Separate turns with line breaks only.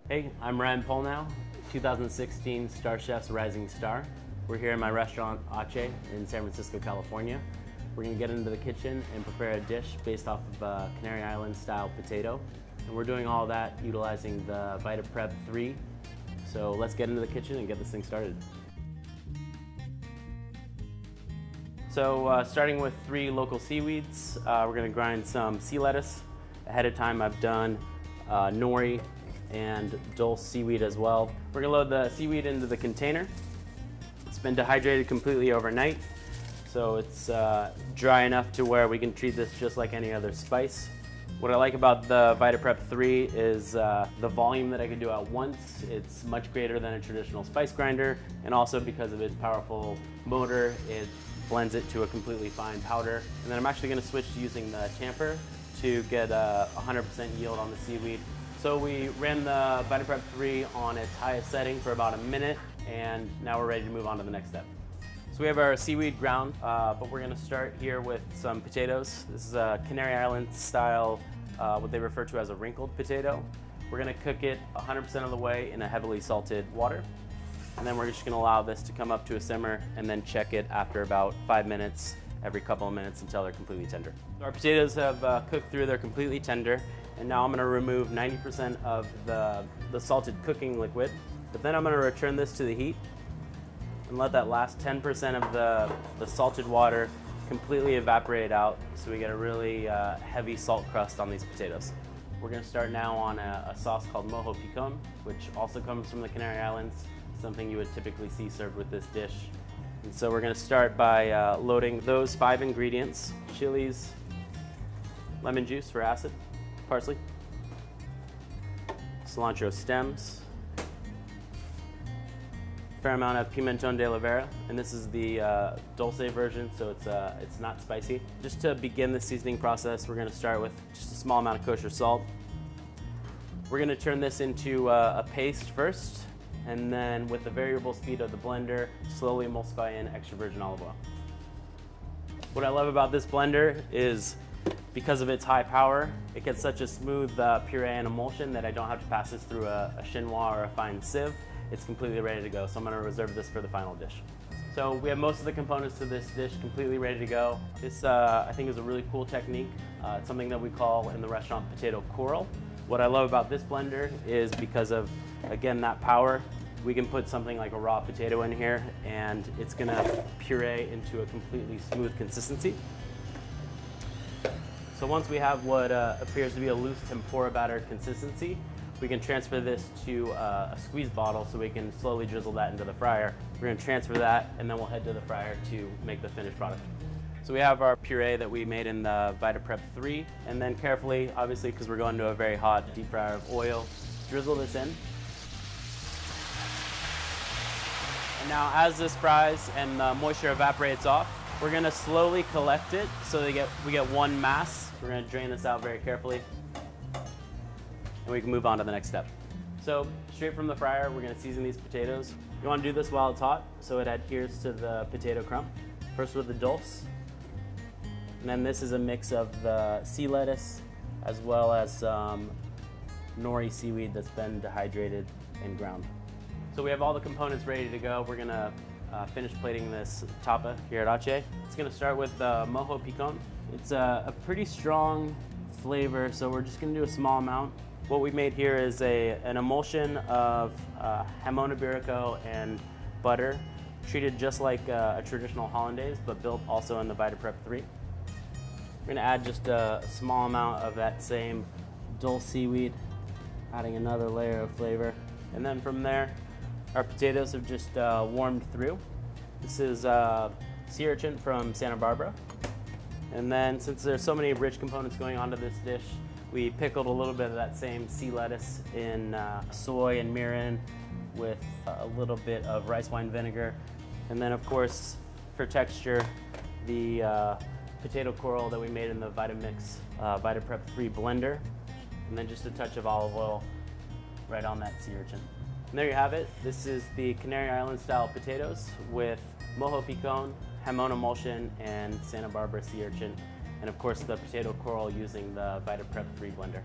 Hey, I'm Ryan Pollnow, 2016 Star Chef's Rising Star. We're here in my restaurant, Aatxe, in San Francisco, California. We're gonna get into the kitchen and prepare a dish based off of Canary Island style potato. And we're doing all that utilizing the VitaPrep 3. So let's get into the kitchen and get this thing started. So starting with 3 local seaweeds, we're gonna grind some sea lettuce. Ahead of time I've done nori and dulse seaweed as well. We're gonna load the seaweed into the container. It's been dehydrated completely overnight, so it's dry enough to where we can treat this just like any other spice. What I like about the VitaPrep 3 is the volume that I can do at once. It's much greater than a traditional spice grinder, and also because of its powerful motor, it blends it to a completely fine powder. And then I'm actually gonna switch to using the tamper to get a 100% yield on the seaweed. So we ran the VitaPrep 3 on its highest setting for about a minute, and now we're ready to move on to the next step. So we have our seaweed ground, but we're gonna start here with some potatoes. This is a Canary Island style, what they refer to as a wrinkled potato. We're gonna cook it 100% of the way in a heavily salted water. And then we're just gonna allow this to come up to a simmer and then check it after about 5 minutes, every couple of minutes until they're completely tender. So our potatoes have cooked through, they're completely tender. And now I'm gonna remove 90% of the salted cooking liquid, but then I'm gonna return this to the heat and let that last 10% of the salted water completely evaporate out so we get a really heavy salt crust on these potatoes. We're gonna start now on a sauce called mojo picon, which also comes from the Canary Islands, something you would typically see served with this dish. And so we're gonna start by loading those 5 ingredients: chilies, lemon juice for acid, parsley, cilantro stems, fair amount of pimenton de la vera, and this is the dulce version, so it's not spicy. Just to begin the seasoning process, we're gonna start with just a small amount of kosher salt. We're gonna turn this into a paste first, and then with the variable speed of the blender, slowly emulsify in extra virgin olive oil. What I love about this blender is because of its high power, it gets such a smooth puree and emulsion that I don't have to pass this through a chinois or a fine sieve. It's completely ready to go, so I'm gonna reserve this for the final dish. So we have most of the components to this dish completely ready to go. This, I think, is a really cool technique. It's something that we call in the restaurant potato coral. What I love about this blender is because of, again, that power, we can put something like a raw potato in here and it's gonna puree into a completely smooth consistency. So once we have what appears to be a loose tempura batter consistency, we can transfer this to a squeeze bottle so we can slowly drizzle that into the fryer. We're gonna transfer that and then we'll head to the fryer to make the finished product. So we have our puree that we made in the VitaPrep 3, and then carefully, obviously because we're going to a very hot deep fryer of oil, drizzle this in. And now as this fries and the moisture evaporates off, we're gonna slowly collect it so we get one mass. We're gonna drain this out very carefully, and we can move on to the next step. So straight from the fryer, we're gonna season these potatoes. You wanna do this while it's hot so it adheres to the potato crumb. First with the dulse, and then this is a mix of the sea lettuce as well as some nori seaweed that's been dehydrated and ground. So we have all the components ready to go. We're gonna finish plating this tapa here at Aatxe. It's gonna start with mojo picon. It's a pretty strong flavor, so we're just gonna do a small amount. What we made here is an emulsion of jamon iberico and butter, treated just like a traditional hollandaise, but built also in the VitaPrep 3. We're gonna add just a small amount of that same dulse seaweed, adding another layer of flavor. And then from there, our potatoes have just warmed through. This is sea urchin from Santa Barbara. And then since there's so many rich components going onto this dish, we pickled a little bit of that same sea lettuce in soy and mirin with a little bit of rice wine vinegar. And then of course, for texture, the potato coral that we made in the Vitamix VitaPrep 3 blender. And then just a touch of olive oil right on that sea urchin. And there you have it. This is the Canary Island style potatoes with mojo picon, jamon emulsion, and Santa Barbara sea urchin. And of course the potato coral using the VitaPrep 3 blender.